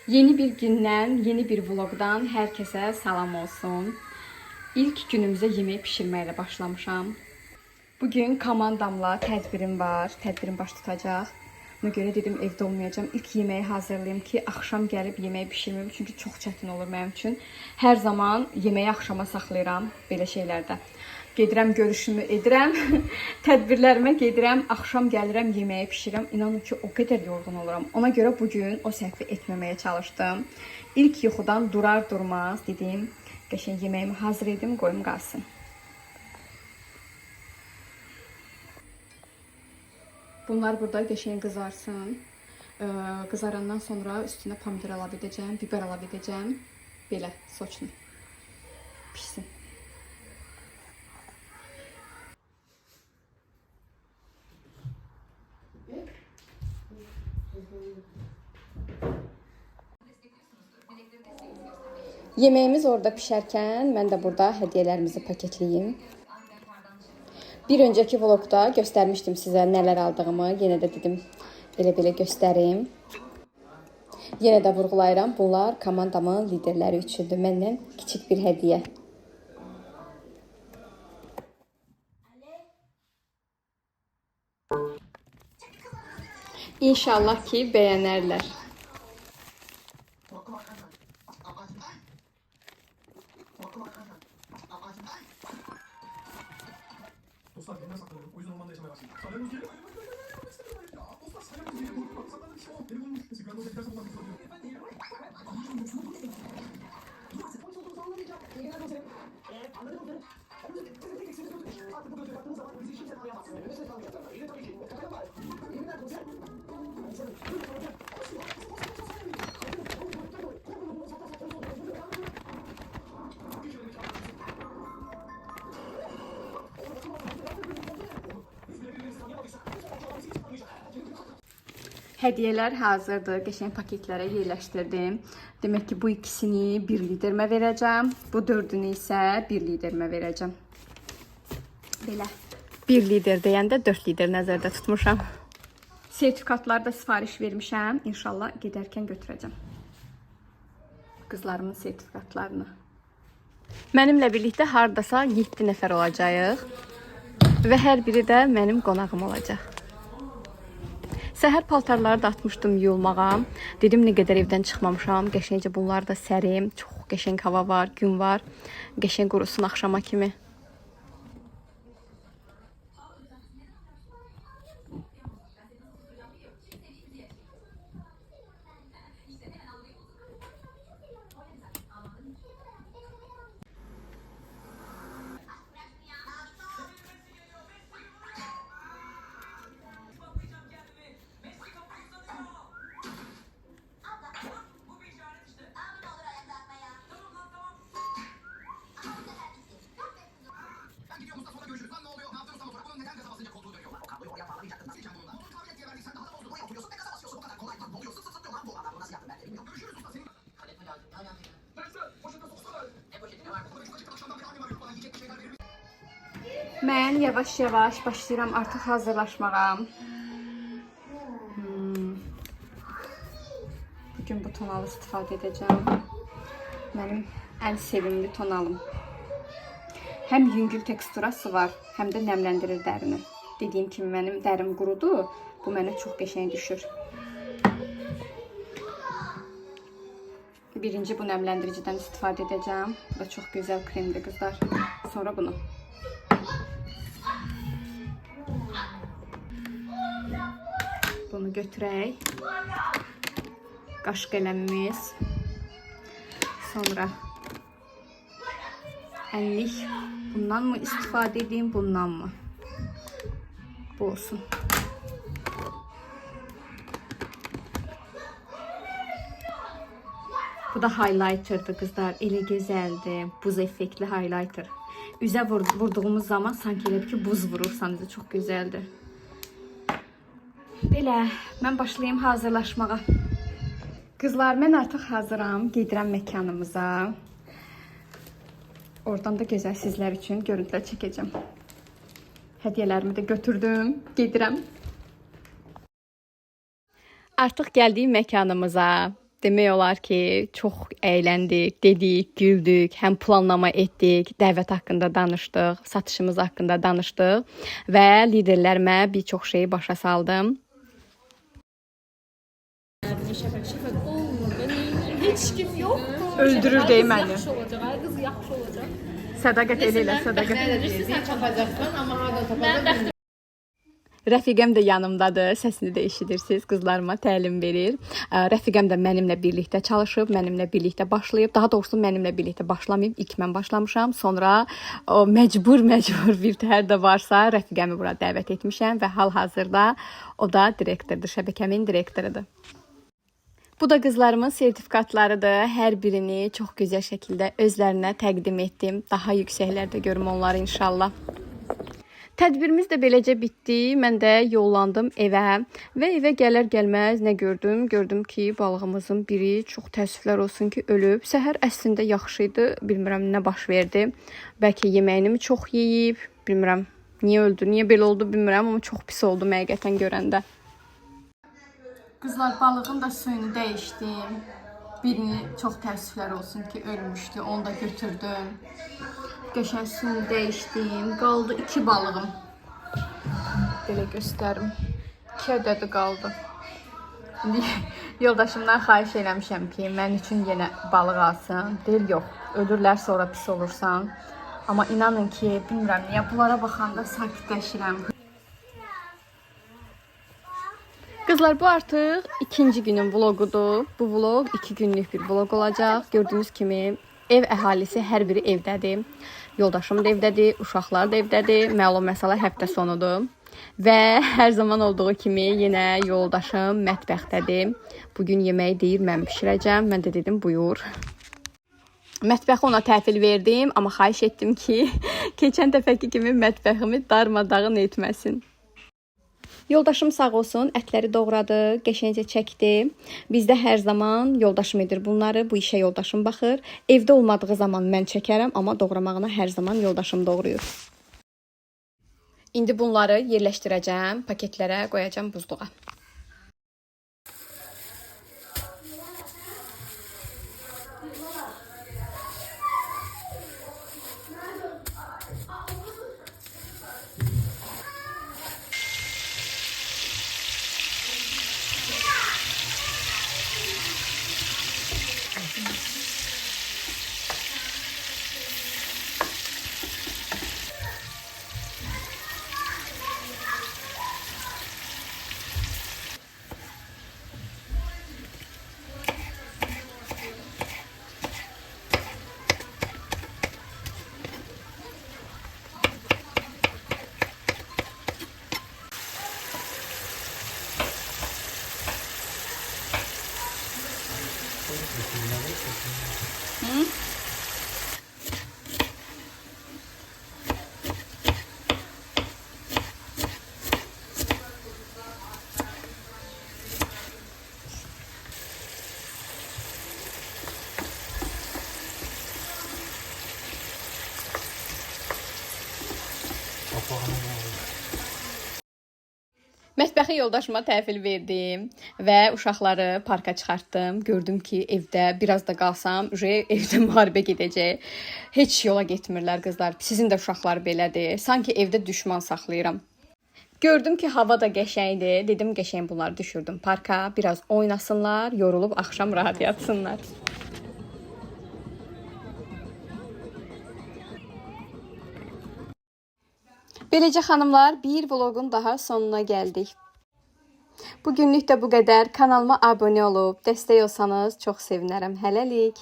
Yeni bir gündən, yeni bir vlogdan hər kəsə salam olsun. İlk günümüzə yemək pişirməklə başlamışam. Bugün komandamla tədbirim var, tədbirim baş tutacaq. Ona görə dedim evdə olmayacağım. İlk yeməyi hazırlayım ki, axşam gəlib yemək pişirməm. Çünki çox çətin olur mənim üçün. Hər zaman yeməyi axşama saxlayıram belə şeylərdə. Gedirəm, görüşümü edirəm, tədbirlərimə gedirəm, axşam gəlirəm, yeməyi pişirəm. İnanın ki, o qədər yorğun oluram. Ona görə bugün o səhvi etməməyə çalışdım. İlk yuxudan durar durmaz dedim, qəşəng yeməyimi hazır edim, qoyum qalsın. Bunlar burada qəşəng qızarsın. Qızarandan sonra üstünə pomidor əlavə edəcəm, biber əlavə edəcəm. Belə, soçlu. Pişsin. Yemeğimiz orada pişərkən mən də burada hədiyyələrimizi paketləyim. Bir öncəki vlogda göstərmişdim sizə nələr aldığımı. Yenə də dedim belə göstərim. Yenə də vurğulayıram. Bunlar komandamın liderləri üçündür. Məndən kiçik bir hədiyyə. İnşallah ki bəyənərlər. Dostlar yeniden saklanıyorum. O yüzden ormanda yaşamaya başladım. Sanırım geliyor. Dostlar sanırım geliyor. Sakladığım bir şey oldu. Beni bulmuş. Neyse güvenli olsa giderse buradan bir soruyorum. Hədiyələr hazırdır. Qəşəng paketlərə yerləşdirdim. Demək ki, bu ikisini bir liderimə verəcəm. Bu dördünü isə bir liderimə verəcəm. Belə. Bir lider deyəndə 4 lider nəzərdə tutmuşam. Sertifikatlarda sifariş vermişəm. İnşallah gedərkən götürəcəm. Qızlarımın sertifikatlarını. Mənimlə birlikdə hardasa 7 nəfər olacağıq. Və hər biri də mənim qonağım olacaq. Səhər paltarları da atmışdım yuyulmağa. Dedim nə qədər evdən çıxmamışam. Qəşəngcə bunlar da sərim. Çox qəşəng hava var, gün var. Qəşəng qurusun axşama kimi. Mən yavaş-yavaş başlayıram artıq hazırlaşmağa. Bugün bu tonalı istifadə edəcəm. Mənim ən sevimli tonalım. Həm yüngül teksturası var, həm də nəmləndirir dərini. Dediyim kimi mənim dərim qurudu. Bu mənə çox qəşəng düşür. Birinci bu nəmləndiricidən istifadə edəcəm. Bu da çox gözəl kremdir qızlar. Sonra bunu. Bunu götürək. Qaş qələmimiz. Sonra ənlik. Bundan mı istifadə edeyim, bundan mı? Bu olsun. Bu da highlighter'dır qızlar. Elə gözəldir. Buz effektli highlighter. Üzə vurduğumuz zaman sanki elə ki buz vurursan üzə. Çox gözəldir. Belə, mən başlayayım hazırlaşmağa. Qızlar, mən artıq hazıram. Gedirəm məkanımıza. Oradan da gözəl sizlər üçün görüntülər çəkəcəm. Hədiyyələrimi də götürdüm. Gedirəm. Artıq gəldim məkanımıza. Demək olar ki, çox əyləndik, dedik, güldük, həm planlama etdik, dəvət haqqında danışdıq, satışımız haqqında danışdıq və liderlərimə bir çox şeyi başa saldım. Şəfəq olmur. Heç kim yoxdur. Öldürür deyə məni. Yaxşı olacaq, ay qız yaxşı olacaq. Sədaqət elə, sədaqət. Sən tapacaqsan, amma harda tapacaqsan? Rəfiqəm də yanımdadır, səsini də eşidirsiniz, qızlarıma təlim verir. Rəfiqəm də mənimlə birlikdə çalışıb, mənimlə birlikdə başlayıb. Daha doğrusu mənimlə birlikdə başlamayıb, ilk mən başlamışam. Sonra o məcbur bir təhər də varsa, rəfiqəmi bura dəvət etmişəm və hal-hazırda o da direktordur, şəbəkəmin direktorudur. Bu da qızlarımın sertifikatlarıdır. Hər birini çox gözəl şəkildə özlərinə təqdim etdim. Daha yüksəklərdə görüm onları inşallah. Tədbirimiz də beləcə bitdi. Mən də yollandım evə və evə gələr-gəlməz nə gördüm? Gördüm ki, balığımızın biri çox təəssüflər olsun ki, ölüb. Səhər əslində yaxşı idi. Bilmirəm nə baş verdi. Bəlkə yeməyini mi çox yeyib? Bilmirəm. Niyə öldü? Niyə belə oldu bilmirəm, amma çox pis oldu həqiqətən görəndə. Qızlar, balığın da suyunu dəyişdim. Birini çox təəssüflər olsun ki, ölmüşdü. Onu da götürdüm. Qəşəng suyunu dəyişdim. Qaldı 2 balığım. Belə göstərim. 2 ədədi qaldı. İndi yoldaşımdan xahiş eləmişəm ki, mən üçün yenə balıq alsın. Deyir, yox, ölürlər, sonra pis olursan. Amma inanın ki, bilmirəm niyə bunlara baxanda sakitləşirəm. Qızlar, bu artıq ikinci günün vlogudur. Bu vlog 2 günlük bir vlog olacaq. Gördüyünüz kimi ev əhalisi hər biri evdədir. Yoldaşım da evdədir, uşaqlar da evdədir. Məlum məsələ həftə sonudur. Və hər zaman olduğu kimi yenə yoldaşım mətbəxdədir. Bugün yeməyi deyir, mən bişirəcəm. Mən də dedim, buyur. Mətbəxi ona təhvil verdim, amma xahiş etdim ki, keçən dəfəki kimi mətbəximi darmadağın etməsin. Yoldaşım sağ olsun, ətləri doğradı, qəşəngcə çəkdi. Bizdə hər zaman yoldaşım edir bunları, bu işə yoldaşım baxır. Evdə olmadığı zaman mən çəkərəm, amma doğramağını hər zaman yoldaşım doğrayır. İndi bunları yerləşdirəcəm, paketlərə qoyacam buzluğa. Mətbəxi yoldaşıma təhvil verdim və uşaqları parka çıxartdım. Gördüm ki, evdə biraz da qalsam, evdə müharibə gedəcək. Heç yola getmirlər qızlar. Sizin də uşaqlar belədir. Sanki evdə düşman saxlayıram. Gördüm ki, hava da qəşəngdir. Dedim, qəşəng bunları düşürdüm parka. Biraz oynasınlar, yorulub axşam rahat yatsınlar. Beləcə xanımlar, bir vlogun daha sonuna gəldik. Bugünlük də bu qədər. Kanalıma abunə olub, dəstək olsanız çox sevinərəm. Hələlik.